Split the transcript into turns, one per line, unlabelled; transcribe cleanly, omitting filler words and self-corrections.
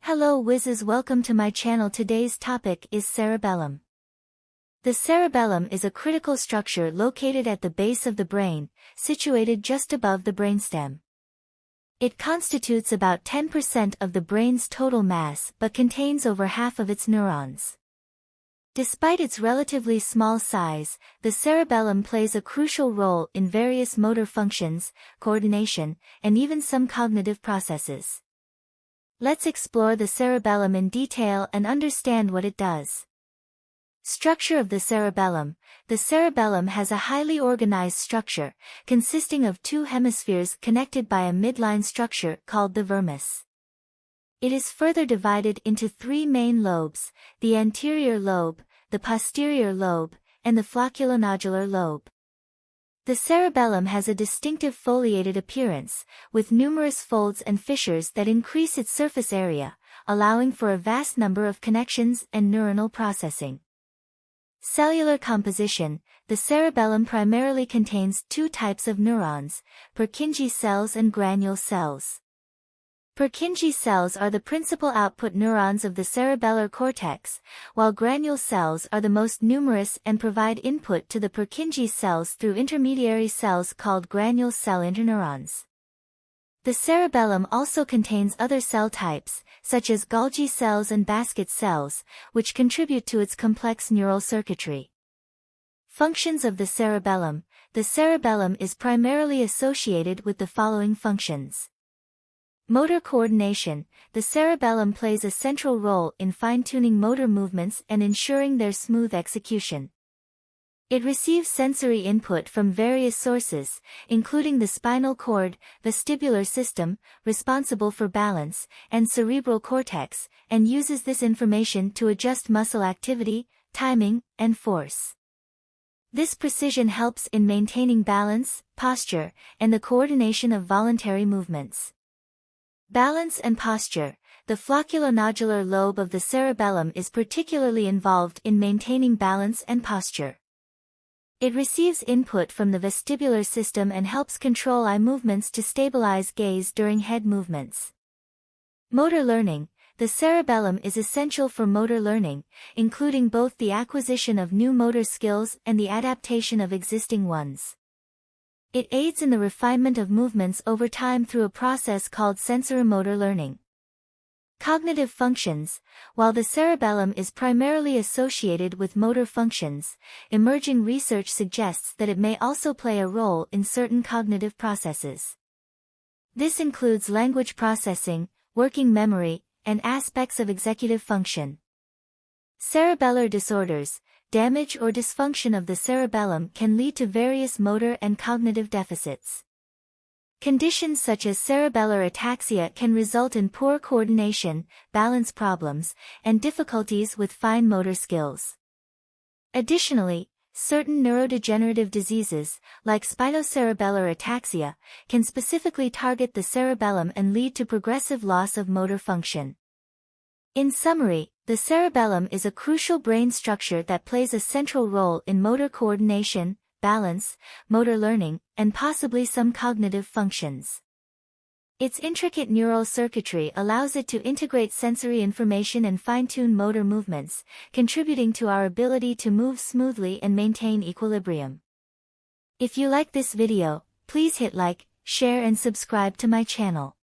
Hello whizzes, welcome to my channel. Today's topic is cerebellum. The cerebellum is a critical structure located at the base of the brain, situated just above the brainstem. It constitutes about 10% of the brain's total mass but contains over half of its neurons. Despite its relatively small size, the cerebellum plays a crucial role in various motor functions, coordination, and even some cognitive processes. Let's explore the cerebellum in detail and understand what it does. Structure of the cerebellum. The cerebellum has a highly organized structure, consisting of two hemispheres connected by a midline structure called the vermis. It is further divided into three main lobes: the anterior lobe, the posterior lobe, and the flocculonodular lobe. The cerebellum has a distinctive foliated appearance, with numerous folds and fissures that increase its surface area, allowing for a vast number of connections and neuronal processing. Cellular composition. The cerebellum primarily contains two types of neurons, Purkinje cells and granule cells. Purkinje cells are the principal output neurons of the cerebellar cortex, while granule cells are the most numerous and provide input to the Purkinje cells through intermediary cells called granule cell interneurons. The cerebellum also contains other cell types, such as Golgi cells and basket cells, which contribute to its complex neural circuitry. Functions of the cerebellum. The cerebellum is primarily associated with the following functions. Motor coordination. The cerebellum plays a central role in fine-tuning motor movements and ensuring their smooth execution. It receives sensory input from various sources, including the spinal cord, vestibular system, responsible for balance, and cerebral cortex, and uses this information to adjust muscle activity, timing, and force. This precision helps in maintaining balance, posture, and the coordination of voluntary movements. Balance and posture. The flocculonodular lobe of the cerebellum is particularly involved in maintaining balance and posture. It receives input from the vestibular system and helps control eye movements to stabilize gaze during head movements. Motor learning. The cerebellum is essential for motor learning, including both the acquisition of new motor skills and the adaptation of existing ones. It aids in the refinement of movements over time through a process called sensoromotor learning. Cognitive functions. While the cerebellum is primarily associated with motor functions, emerging research suggests that it may also play a role in certain cognitive processes. This includes language processing, working memory, and aspects of executive function. Cerebellar disorders. Damage or dysfunction of the cerebellum can lead to various motor and cognitive deficits. Conditions such as cerebellar ataxia can result in poor coordination, balance problems, and difficulties with fine motor skills. Additionally, certain neurodegenerative diseases, like spinocerebellar ataxia, can specifically target the cerebellum and lead to progressive loss of motor function. In summary, the cerebellum is a crucial brain structure that plays a central role in motor coordination, balance, motor learning, and possibly some cognitive functions. Its intricate neural circuitry allows it to integrate sensory information and fine-tune motor movements, contributing to our ability to move smoothly and maintain equilibrium. If you like this video, please hit like, share and subscribe to my channel.